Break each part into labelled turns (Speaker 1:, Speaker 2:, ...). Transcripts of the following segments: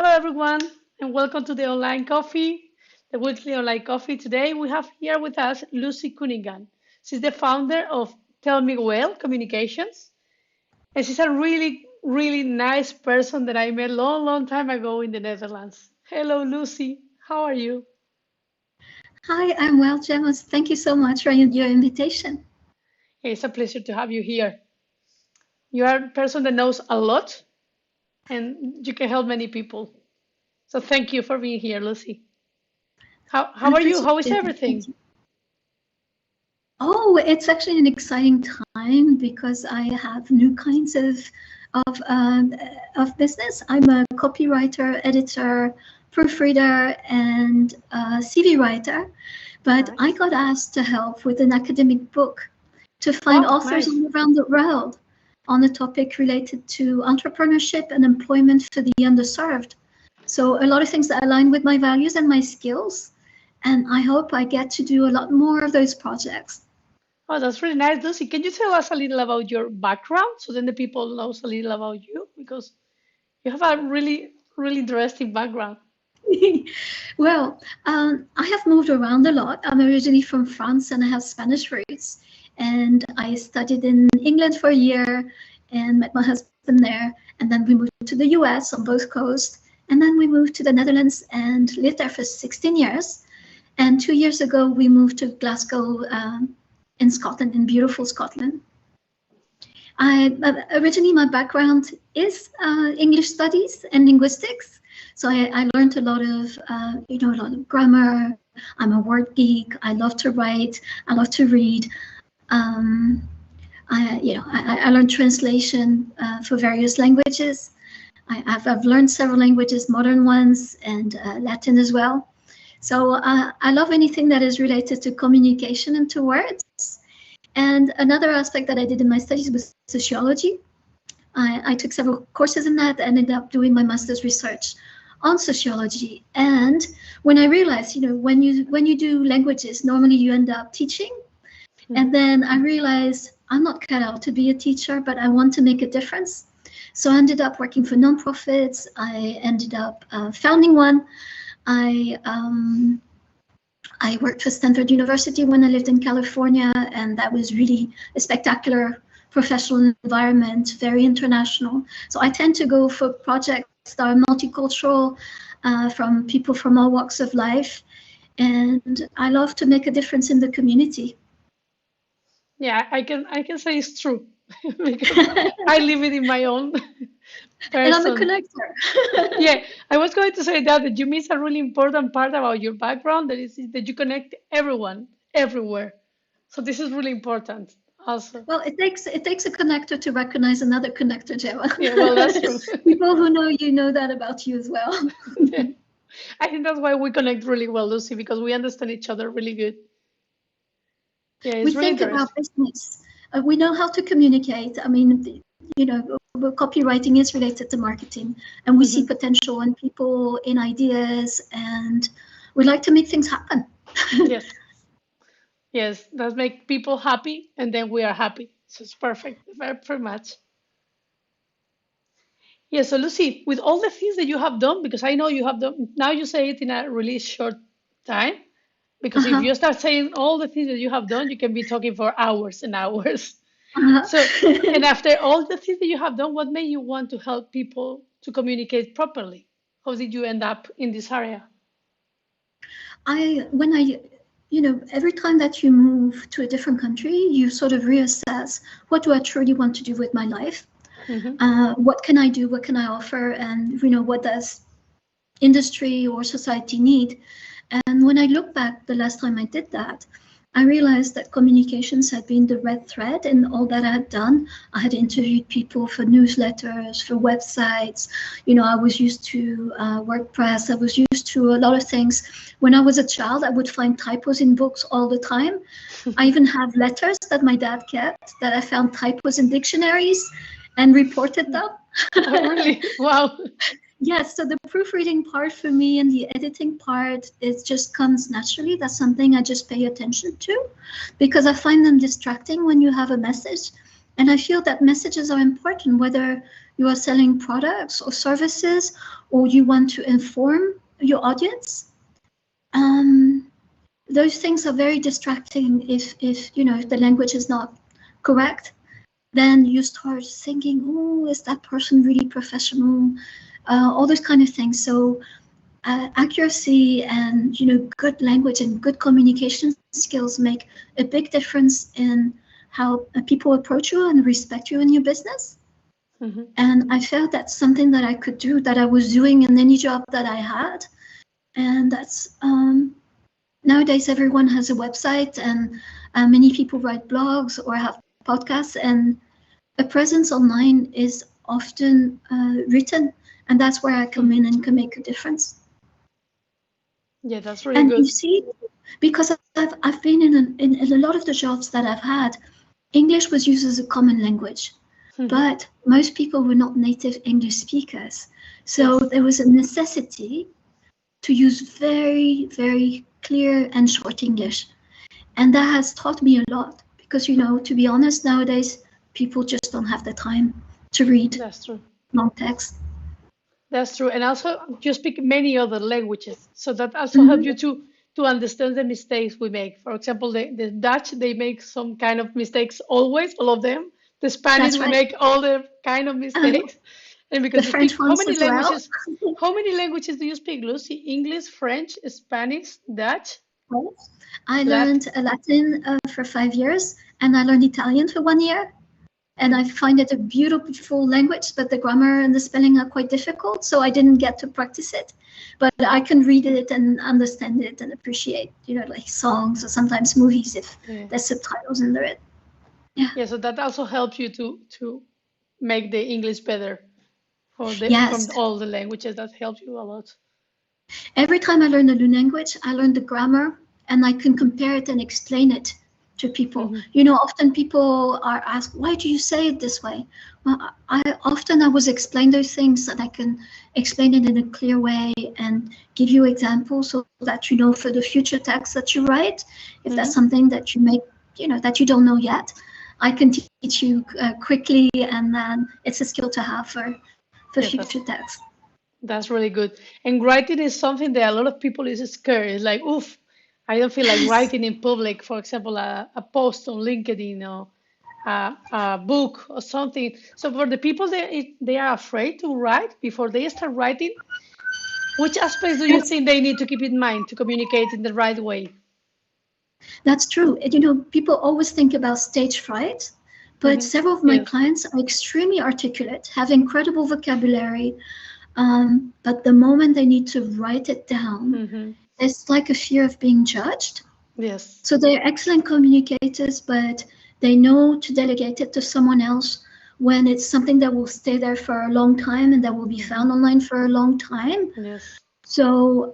Speaker 1: Hello, everyone, and welcome to the online coffee, the weekly online coffee. Today, we have here with us Lucie Cunningham. She's the founder of Tell Me Well Communications, and she's a really nice person that I met a long time ago in the Netherlands. Hello, Lucie. How are you?
Speaker 2: Hi, I'm well, Gemma. Thank you so much for your invitation.
Speaker 1: It's a pleasure to have you here. You are a person that knows a lot, and you can help many people. So thank you for being here, Lucie. How
Speaker 2: I
Speaker 1: are you?
Speaker 2: appreciate
Speaker 1: How is
Speaker 2: it. Thank
Speaker 1: everything?
Speaker 2: you. Oh, it's actually an exciting time because I have new kinds of um, business. I'm a copywriter, editor, proofreader, and CV writer. But I
Speaker 1: Nice.
Speaker 2: got asked to help with an academic book to find
Speaker 1: Wow,
Speaker 2: authors
Speaker 1: nice.
Speaker 2: all around the world on a topic related to entrepreneurship and employment for the underserved. So a lot of things that align with my values and my skills. And I hope I get to do a lot more of those projects.
Speaker 1: Oh, that's really nice, Lucy. Can you tell us a little about your background so then the people knows a little about you? Because you have a really interesting background.
Speaker 2: Well, I have moved around a lot. I'm originally from France and I have Spanish roots. And I studied in England for a year and met my husband there. And then we moved to the US on both coasts. And then we moved to the Netherlands and lived there for 16 years. And 2 years ago, we moved to Glasgow in Scotland, in beautiful Scotland. Originally, my background is English studies and linguistics. So I learned a lot of, a lot of grammar. I'm a word geek. I love to write. I love to read. Um, I learned translation for various languages. I've learned several languages, modern ones and Latin as well. So I love anything that is related to communication and to words. And another aspect that I did in my studies was sociology. I took several courses in that, ended up doing my master's research on sociology. And when I realized, when you do languages, normally you end up teaching. And then I realized I'm not cut out to be a teacher, but I want to make a difference. So I ended up working for nonprofits. I ended up founding one. I worked for Stanford University when I lived in California, and that was really a spectacular professional environment, very international. So I tend to go for projects that are multicultural, from people from all walks of life, and I love to make a difference in the community.
Speaker 1: Yeah, I can say it's true because I live it in my own
Speaker 2: And I'm a
Speaker 1: person.
Speaker 2: connector.
Speaker 1: Yeah, I was going to say that you miss a really important part about your background that is that you connect everyone everywhere. So this is really important also.
Speaker 2: Well, it takes a connector to recognize another connector, Gemma.
Speaker 1: Yeah, well, that's true.
Speaker 2: People who know you know that about you as well.
Speaker 1: Yeah. I think that's why we connect really well, Lucy, because we understand each other really good. Yeah,
Speaker 2: We
Speaker 1: it's really
Speaker 2: think about
Speaker 1: interesting.
Speaker 2: business. We know how to communicate. I mean, copywriting is related to marketing, and we see
Speaker 1: Hmm.
Speaker 2: potential in people, in ideas, and we like to make things happen.
Speaker 1: Yes, yes, that make people happy, and then we are happy. So it's perfect, very much. Yeah, so Lucy, with all the things that you have done, because I know you have done, now you say it in a really short time, because if
Speaker 2: Uh-huh.
Speaker 1: you start saying all the things that you have done, you can be talking for hours and hours. So,
Speaker 2: Uh-huh.
Speaker 1: and after all the things that you have done, what made you want to help people to communicate properly? How did you end up in this area?
Speaker 2: When I, every time that you move to a different country, you sort of reassess, what do I truly want to do with my life?
Speaker 1: Hmm.
Speaker 2: What can I do? What can I offer? And what does industry or society need? And when I look back the last time I did that, I realized that communications had been the red thread in all that I had done. I had interviewed people for newsletters, for websites. I was used to WordPress. I was used to a lot of things. When I was a child, I would find typos in books all the time. I even have letters that my dad kept that I found typos in dictionaries and reported them.
Speaker 1: Oh, really? Wow.
Speaker 2: Yes, so the proofreading part for me and the editing part, it just comes naturally. That's something I just pay attention to because I find them distracting when you have a message. And I feel that messages are important, whether you are selling products or services, or you want to inform your audience. Those things are very distracting if you know, if the language is not correct. Then you start thinking, oh, is that person really professional? All those kind of things. So accuracy and, you know, good language and good communication skills make a big difference in how people approach you and respect you in your business. And I felt that's something that I could do, that I was doing in any job that I had. And that's nowadays everyone has a website, and many people write blogs or have podcasts, and a presence online is often written, and that's where I come in and can make a difference.
Speaker 1: Yeah, that's really
Speaker 2: and
Speaker 1: good.
Speaker 2: You see, because I've been in a lot of the jobs that I've had, English was used as a common language, but most people were not native English speakers. So there was a necessity to use very, very clear and short English. And that has taught me a lot, because, you know, to be honest, nowadays, people just don't have the time to read
Speaker 1: That's true.
Speaker 2: long text.
Speaker 1: That's true. And also you speak many other languages. So that also helps you to understand the mistakes we make. For example, the Dutch, they make some kind of mistakes always, all of them. The Spanish,
Speaker 2: That's
Speaker 1: we
Speaker 2: right.
Speaker 1: make all the kind of mistakes. And
Speaker 2: The
Speaker 1: because you
Speaker 2: French
Speaker 1: speak,
Speaker 2: ones as well.
Speaker 1: how many languages do you speak, Lucy? English, French, Spanish, Dutch?
Speaker 2: I learned Latin for 5 years, and I learned Italian for 1 year. And I find it a beautiful language, but the grammar and the spelling are quite difficult, so I didn't get to practice it. But I can read it and understand it and appreciate, you know, like songs or sometimes movies if there's subtitles under it.
Speaker 1: Yeah, so that also helps you to make the English better from all the languages. That helps you a lot.
Speaker 2: Every time I learn a new language, I learn the grammar, and I can compare it and explain it to people. You know, often people are asked, why do you say it this way? Well, I was explain those things, and I can explain it in a clear way and give you examples so that, you know, for the future text that you write, if that's something that you make, you know, that you don't know yet, I can teach you quickly, and then it's a skill to have for future text.
Speaker 1: That's really good. And writing is something that a lot of people is scared. It's like, oof, I don't feel like writing in public. For example, a post on LinkedIn or a book or something. So for the people that they are afraid to write before they start writing, which aspects do you think they need to keep in mind to communicate in the right way?
Speaker 2: That's true. You know, people always think about stage fright, but several of my clients are extremely articulate, have incredible vocabulary, but the moment they need to write it down, it's like a fear of being judged.
Speaker 1: Yes.
Speaker 2: So they're excellent communicators, but they know to delegate it to someone else when it's something that will stay there for a long time and that will be found online for a long time.
Speaker 1: Yes.
Speaker 2: So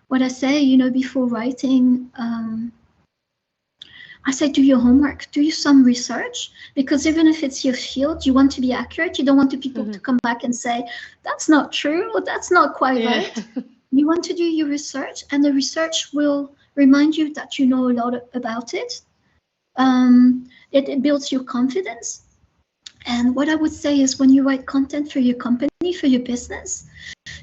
Speaker 2: what I say, you know, before writing, I say do your homework, do some research, because even if it's your field, you want to be accurate. You don't want the people to come back and say, that's not true, or that's not quite right. You want to do your research, and the research will remind you that you know a lot about it. It builds your confidence. And what I would say is, when you write content for your company, for your business,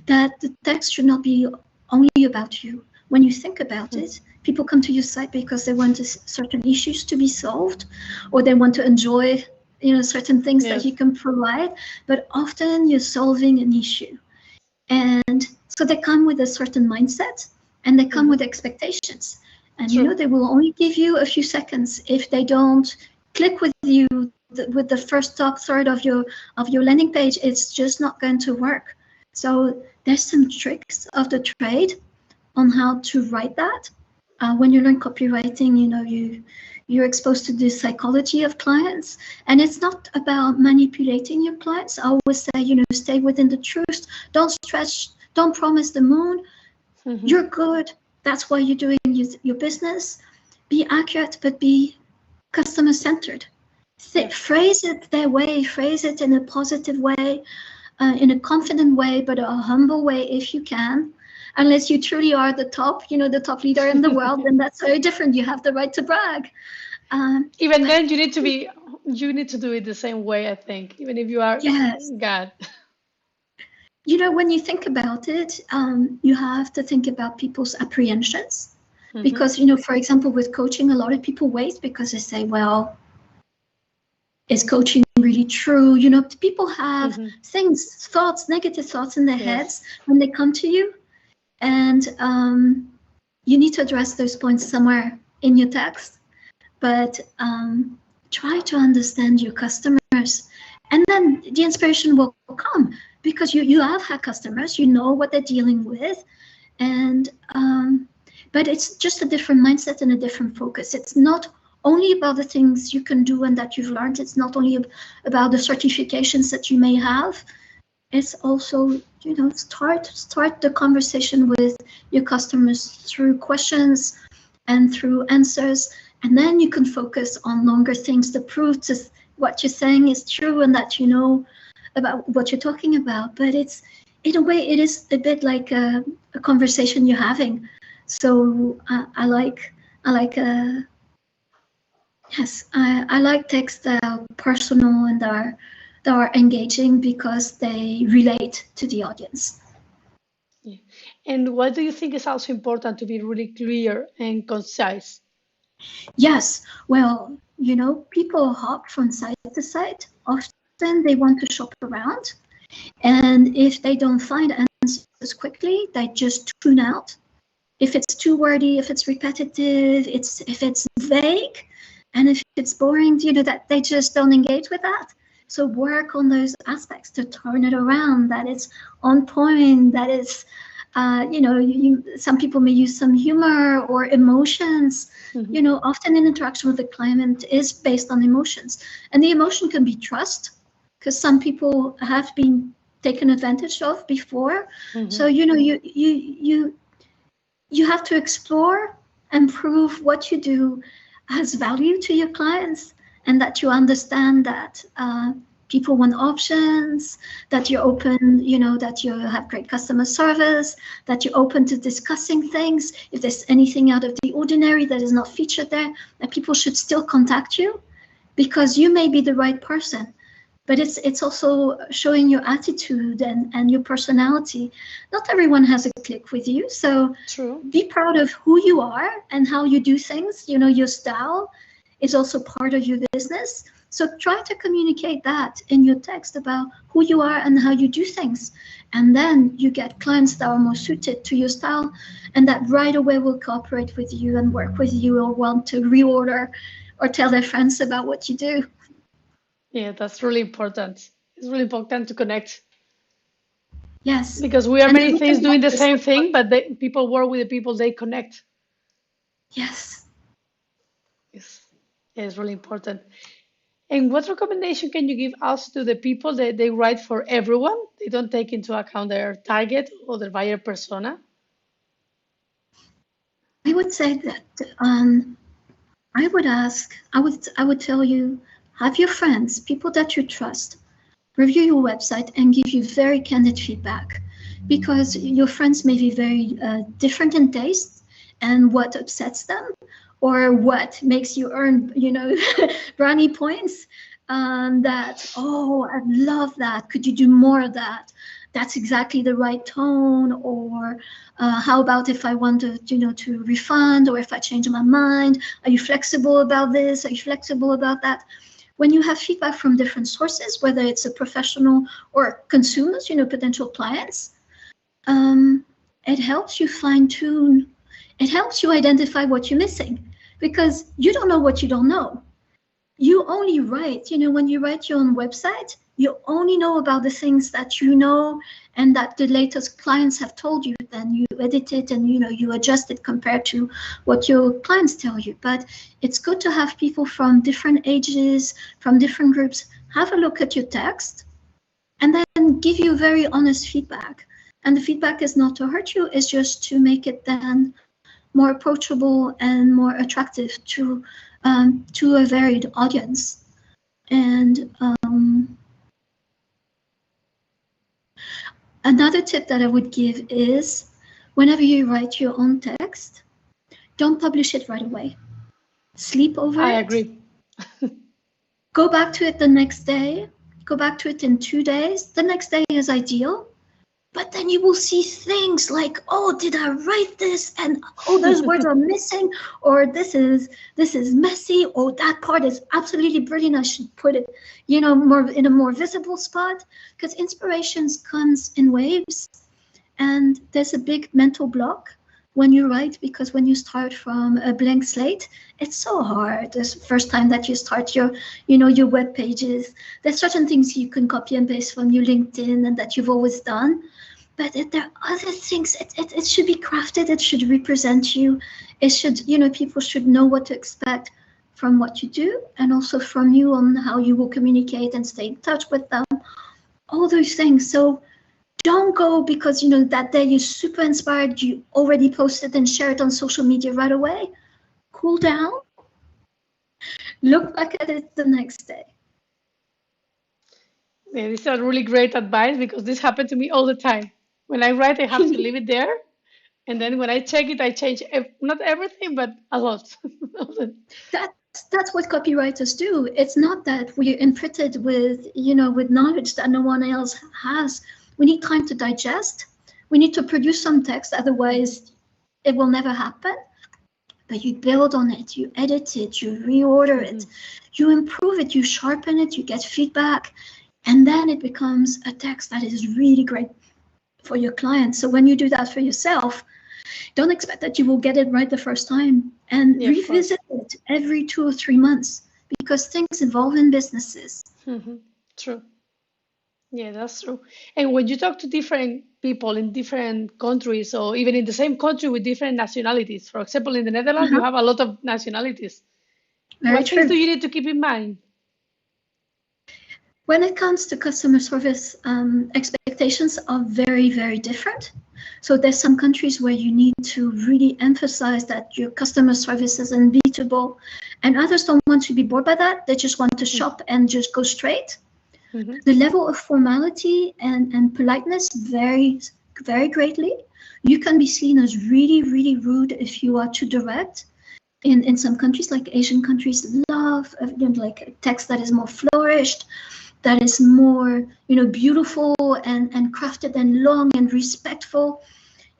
Speaker 2: that the text should not be only about you. When you think about it, people come to your site because they want certain issues to be solved, or they want to enjoy, you know, certain things that you can provide. But often you're solving an issue, and so they come with a certain mindset, and they come with expectations. And you know, they will only give you a few seconds. If they don't click with you with the first top third of your landing page, it's just not going to work. So there's some tricks of the trade on how to write that. When you learn copywriting, you know, you're exposed to the psychology of clients, and it's not about manipulating your clients. I always say, you know, stay within the truth. Don't stretch. Don't promise the moon. You're good. That's why you're doing your business. Be accurate, but be customer-centered. Phrase it their way. Phrase it in a positive way, in a confident way, but a humble way if you can. Unless you truly are the top, you know, the top leader in the world, then that's very different. You have the right to brag.
Speaker 1: Even then, you need to be you need to do it the same way, I think, even if you are
Speaker 2: Yes.
Speaker 1: God.
Speaker 2: When you think about it, you have to think about people's apprehensions.
Speaker 1: Hmm.
Speaker 2: Because, for example, with coaching, a lot of people wait because they say, well, is coaching really true? People have
Speaker 1: Hmm.
Speaker 2: things, thoughts, negative thoughts in their
Speaker 1: Yes.
Speaker 2: heads when they come to you. And you need to address those points somewhere in your text. But try to understand your customers. And then the inspiration will come because you have had customers, you know what they're dealing with. And but it's just a different mindset and a different focus. It's not only about the things you can do and that you've learned. It's not only about the certifications that you may have. It's also, start the conversation with your customers through questions and through answers, and then you can focus on longer things to prove to what you're saying is true and that you know about what you're talking about. But it's, in a way, it is a bit like a conversation you're having. So I like texts that are personal and that are engaging because they relate to the audience.
Speaker 1: Yeah. And what do you think is also important to be really clear and concise?
Speaker 2: Yes, well, people hop from site to site. Often they want to shop around, and if they don't find answers quickly, they just tune out. If it's too wordy, if it's repetitive, if it's vague, and if it's boring, that they just don't engage with that. So work on those aspects to turn it around, that it's on point, that it's, some people may use some humor or emotions.
Speaker 1: Hmm.
Speaker 2: Often an interaction with the client is based on emotions, and the emotion can be trust, because some people have been taken advantage of before.
Speaker 1: Hmm.
Speaker 2: So you have to explore and prove what you do has value to your clients, and that you understand that people want options, that you're open, that you have great customer service, that you're open to discussing things. If there's anything out of the ordinary that is not featured there, that people should still contact you, because you may be the right person. But it's also showing your attitude and your personality. Not everyone has a click with you, so
Speaker 1: True.
Speaker 2: be proud of who you are and how you do things. Your style is also part of your business. So try to communicate that in your text about who you are and how you do things. And then you get clients that are more suited to your style and that right away will cooperate with you and work with you or want to reorder or tell their friends about what you do.
Speaker 1: Yeah, that's really important. It's really important to connect
Speaker 2: Yes.
Speaker 1: because we are
Speaker 2: And
Speaker 1: many things
Speaker 2: everything
Speaker 1: doing
Speaker 2: like
Speaker 1: the
Speaker 2: this.
Speaker 1: same thing, but people work with the people they connect.
Speaker 2: Yes.
Speaker 1: Yes, yeah, it's really important. And what recommendation can you give us to the people that they write for everyone? They don't take into account their target or their buyer persona.
Speaker 2: I would say that I would tell you, have your friends, people that you trust, review your website and give you very candid feedback, because your friends may be very different in taste and what upsets them or what makes you earn, brownie points. That, oh, I love that. Could you do more of that? That's exactly the right tone. Or how about if I want to refund, or if I change my mind? Are you flexible about this? Are you flexible about that? When you have feedback from different sources, whether it's a professional or consumers, potential clients, um, it helps you fine tune. It helps you identify what you're missing, because you don't know what you don't know. You only write, when you write your own website, you only know about the things that you know and that the latest clients have told you. Then you edit it and you adjust it compared to what your clients tell you. But it's good to have people from different ages, from different groups, have a look at your text and then give you very honest feedback. And the feedback is not to hurt you, it's just to make it then more approachable and more attractive to a varied audience. And another tip that I would give is, whenever you write your own text, don't publish it right away. Sleep over
Speaker 1: I
Speaker 2: it.
Speaker 1: agree.
Speaker 2: Go back to it the next day, go back to it in 2 days. The next day is ideal. But then you will see things like, oh, did I write this? And oh, those words are missing, or this is messy, or that part is absolutely brilliant. I should put it, more in a more visible spot, because inspirations comes in waves, and there's a big mental block when you write, because when you start from a blank slate, it's so hard. The first time that you start your web pages, there's certain things you can copy and paste from your LinkedIn and that you've always done. But there are other things. It should be crafted. It should represent you. It should, people should know what to expect from what you do, and also from you on how you will communicate and stay in touch with them. All those things. So don't go because, that day you're super inspired, you already posted and shared it on social media right away. Cool down. Look back at it the next day.
Speaker 1: Yeah, this is really great advice because this happened to me all the time. When I write, I have to leave it there. And then when I check it, I change not everything, but a lot.
Speaker 2: That's what copywriters do. It's not that we're imprinted with, with knowledge that no one else has. We need time to digest. We need to produce some text, otherwise it will never happen. But you build on it, you edit it, you reorder it, you improve it, you sharpen it, you get feedback, and then it becomes a text that is really great for your clients. So when you do that for yourself, don't expect that you will get it right the first time, and revisit it every 2 or 3 months, because things evolve in businesses.
Speaker 1: True. Yeah, that's true. And when you talk to different people in different countries, or even in the same country with different nationalities, for example, in the Netherlands, you have a lot of nationalities. What things do you need to keep in mind?
Speaker 2: When it comes to customer service, expectations are very, very different. So there's some countries where you need to really emphasize that your customer service is unbeatable, and others don't want to be bored by that. They just want to shop and just go straight. The level of formality and politeness varies very greatly. You can be seen as really, really rude if you are too direct. In some countries, like Asian countries, love like text that is more flourished, that is more, beautiful and crafted and long and respectful.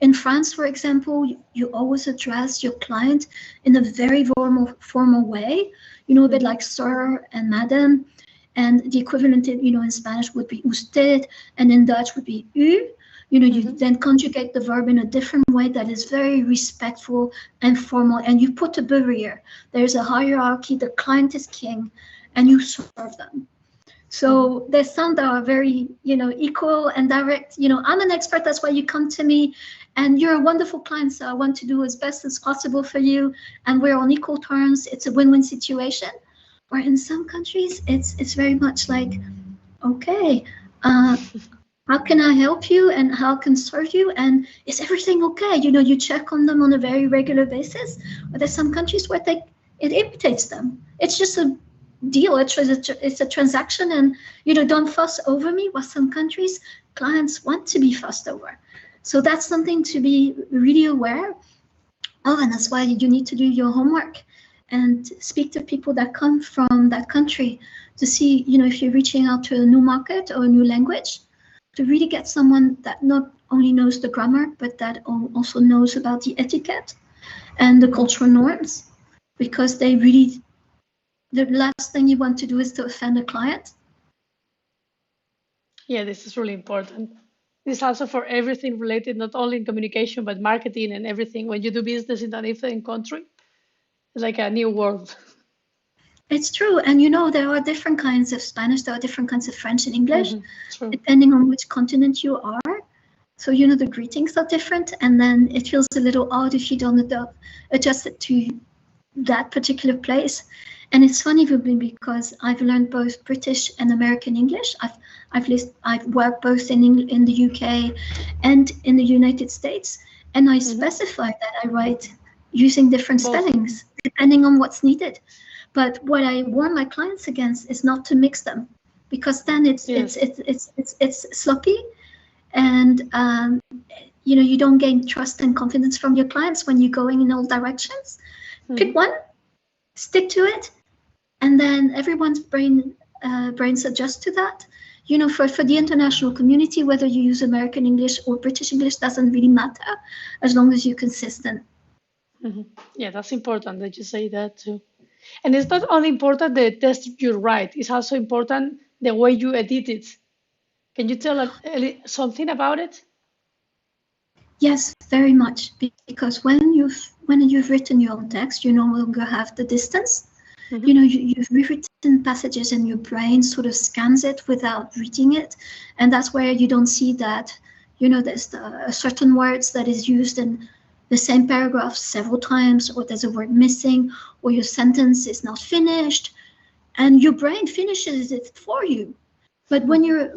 Speaker 2: In France, for example, you always address your client in a very formal way, a bit like sir and madam. And the equivalent, in Spanish would be usted, and in Dutch would be u. You then conjugate the verb in a different way that is very respectful and formal, and you put a barrier. There's a hierarchy, the client is king, and you serve them. So there's some that are very, equal and direct. I'm an expert, that's why you come to me, and you're a wonderful client, so I want to do as best as possible for you, and we're on equal terms. It's a win-win situation. Or in some countries, it's very much like, okay, how can I help you, and how can serve you, and is everything okay? You check on them on a very regular basis. But there's some countries where it irritates them. It's just a deal. It's a transaction, and don't fuss over me. While some countries, clients want to be fussed over. So that's something to be really aware of, and that's why you need to do your homework and speak to people that come from that country to see, if you're reaching out to a new market or a new language, to really get someone that not only knows the grammar, but that also knows about the etiquette and the cultural norms, because the last thing you want to do is to offend a client.
Speaker 1: Yeah, this is really important. This is also for everything related, not only in communication, but marketing and everything. When you do business in a different country, it's like a new world.
Speaker 2: It's true. And there are different kinds of Spanish, there are different kinds of French and English, depending on which continent you are. So, the greetings are different, and then it feels a little odd if you don't adjust it to that particular place. And it's funny because I've learned both British and American English. I've worked both in the UK and in the United States, and I specify that I write using different spellings depending on what's needed. But what I warn my clients against is not to mix them, because then it's sloppy, and you don't gain trust and confidence from your clients when you're going in all directions. Pick one, stick to it, and then everyone's brains adjust to that. For the international community, whether you use American English or British English doesn't really matter, as long as you're consistent.
Speaker 1: Yeah, that's important that you say that too. And it's not only important the text you write, it's also important the way you edit it. Can you tell something about it?
Speaker 2: Yes, very much, because when you've written your own text, you no longer have the distance. You've rewritten passages and your brain sort of scans it without reading it, and that's where you don't see that there's certain words that is used in the same paragraph several times, or there's a word missing, or your sentence is not finished, and your brain finishes it for you. But when you're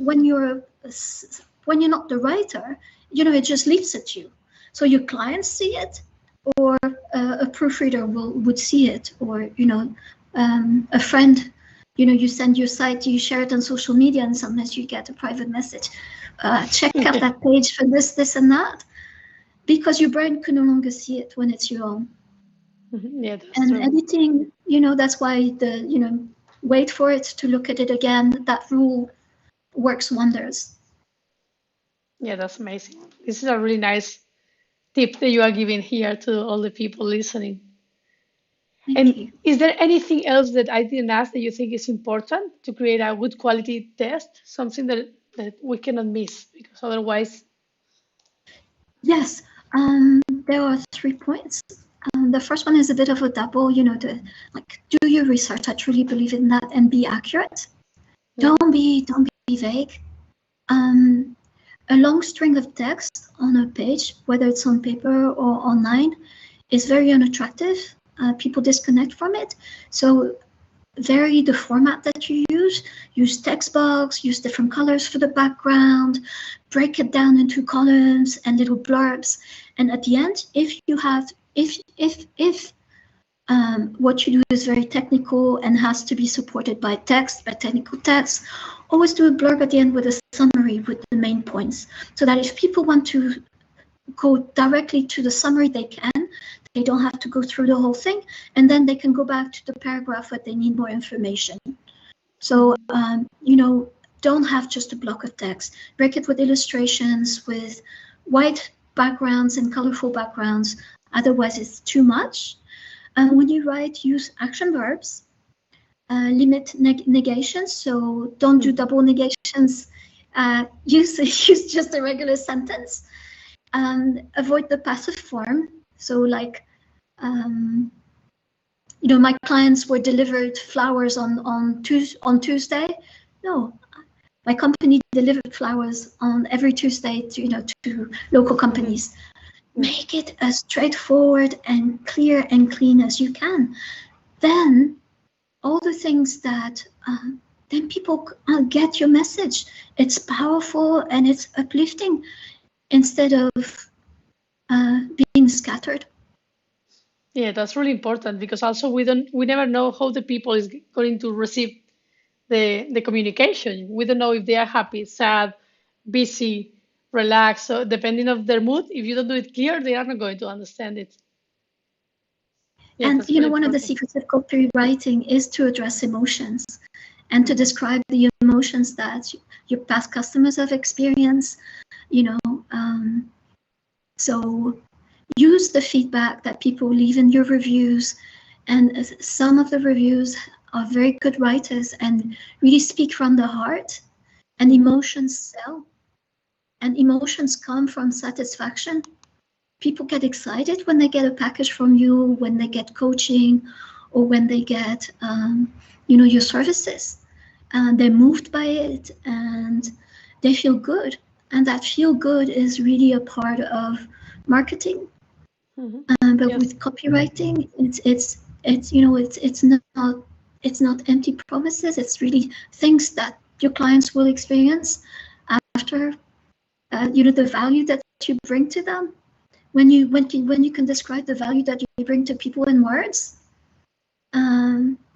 Speaker 2: not the writer, it just leaves it to you. So your clients see it, or a proofreader would see it, or a friend, you send your site, you share it on social media, and sometimes you get a private message. Check out that page for this, and that, because your brain can no longer see it when it's your own.
Speaker 1: Yeah, that's
Speaker 2: and
Speaker 1: true.
Speaker 2: Editing, that's why wait for it to look at it again. That rule works wonders.
Speaker 1: Yeah, that's amazing. This is a really nice tip that you are giving here to all the people listening.
Speaker 2: Thank you.
Speaker 1: Is there anything else that I didn't ask that you think is important to create a good quality test? Something that we cannot miss, because otherwise.
Speaker 2: Yes, there are 3 points. The first one is a bit of a double, do your research. I truly believe in that, and be accurate. Don't be vague. A long string of text on a page, whether it's on paper or online, is very unattractive. People disconnect from it. So vary the format that you use. Use text box, use different colors for the background, break it down into columns and little blurbs. And at the end, if what you do is very technical and has to be supported by technical text, always do a blurb at the end with a summary with the main points, so that if people want to go directly to the summary, they can. They don't have to go through the whole thing, and then they can go back to the paragraph where they need more information. So, don't have just a block of text. Break it with illustrations, with white backgrounds and colorful backgrounds. Otherwise, it's too much. When you write, use action verbs. Limit negations, so don't do double negations. Use just a regular sentence. Avoid the passive form. So, like, my clients were delivered flowers on Tuesday. No, my company delivered flowers on every Tuesday to local companies. Make it as straightforward and clear and clean as you can. Then all the things that then people get your message. It's powerful and it's uplifting instead of being scattered.
Speaker 1: Yeah, that's really important, because also we never know how the people is going to receive the communication. We don't know if they are happy, sad, busy, relaxed. So depending on their mood, if you don't do it clear, they are not going to understand it. Yeah,
Speaker 2: and
Speaker 1: that's really
Speaker 2: one of the secrets of copywriting is to address emotions and to describe the emotions that your past customers have experienced. So use the feedback that people leave in your reviews, and some of the reviews are very good writers and really speak from the heart, and emotions sell, and emotions come from satisfaction. People get excited when they get a package from you, when they get coaching, or when they get your services. They're moved by it and they feel good, and that feel good is really a part of marketing. But with copywriting, it's not empty promises. It's really things that your clients will experience after the value that you bring to them. When you can describe the value that you bring to people in words,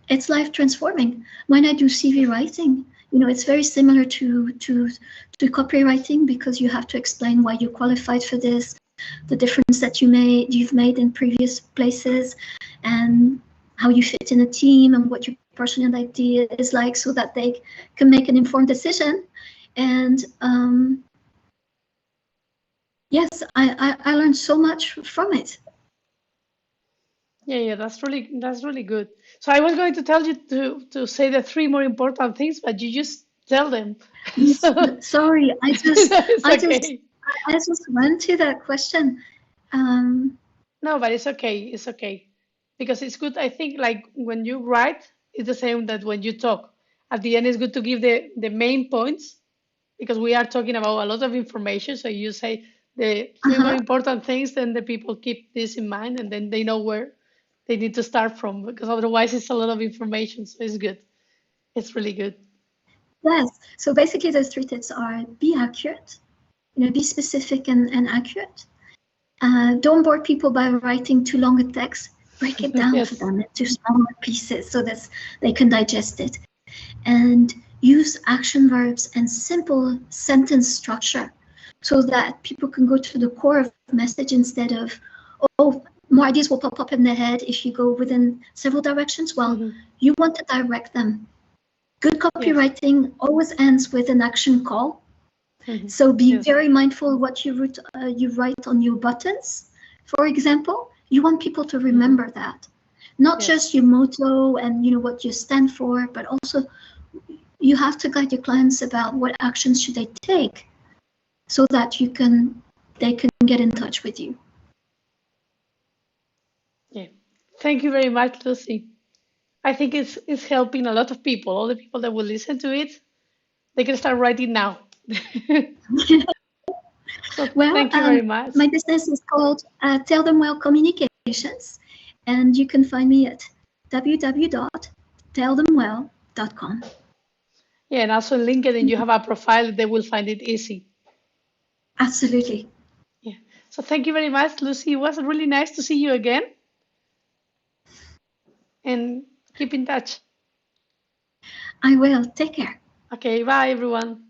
Speaker 2: it's life transforming. When I do CV writing, it's very similar to copywriting, because you have to explain why you qualified for this, the difference that you've made in previous places, and how you fit in a team, and what your personality is like, so that they can make an informed decision. And yes, I learned so much from it.
Speaker 1: Yeah, that's really good. So I was going to tell you to say the three more important things, but you just tell them.
Speaker 2: Yes,
Speaker 1: So
Speaker 2: sorry,
Speaker 1: it's
Speaker 2: I just,
Speaker 1: okay.
Speaker 2: I just went to that question. Um,
Speaker 1: No, but it's okay. It's okay. Because it's good. I think like when you write, it's the same that when you talk. At the end, it's good to give the main points because we are talking about a lot of information. So you say the three more
Speaker 2: uh-huh.
Speaker 1: important things, then the people keep this in mind and then they know where they need to start from because otherwise it's a lot of information. So it's good. It's really good.
Speaker 2: Yes. So basically, those three tips are: be accurate, be specific and accurate. Don't bore people by writing too long a text. Break it down for
Speaker 1: Yes.
Speaker 2: them into smaller pieces so that they can digest it. And use action verbs and simple sentence structure so that people can go to the core of the message instead of, oh, more ideas will pop up in their head if you go within several directions. Well,
Speaker 1: Mhm.
Speaker 2: you want to direct them. Good
Speaker 1: Yes.
Speaker 2: copywriting always ends with an action call.
Speaker 1: Mhm.
Speaker 2: So be
Speaker 1: Yes.
Speaker 2: very mindful what you write on your buttons. For example, you want people to
Speaker 1: Mhm.
Speaker 2: remember that. Not
Speaker 1: Yes.
Speaker 2: just your motto and what you stand for, but also you have to guide your clients about what actions should they take so that they can get in touch with you.
Speaker 1: Yeah. Thank you very much, Lucy. I think it's helping a lot of people. All the people that will listen to it, they can start writing now. So
Speaker 2: Well,
Speaker 1: thank you very much.
Speaker 2: my business is called Tell Them Well Communications, and you can find me at www.tellthemwell.com.
Speaker 1: Yeah, and also in LinkedIn, you have a profile, they will find it easy.
Speaker 2: Absolutely.
Speaker 1: Yeah. So thank you very much, Lucy. It was really nice to see you again and keep in touch.
Speaker 2: I will. Take care.
Speaker 1: Okay, bye everyone.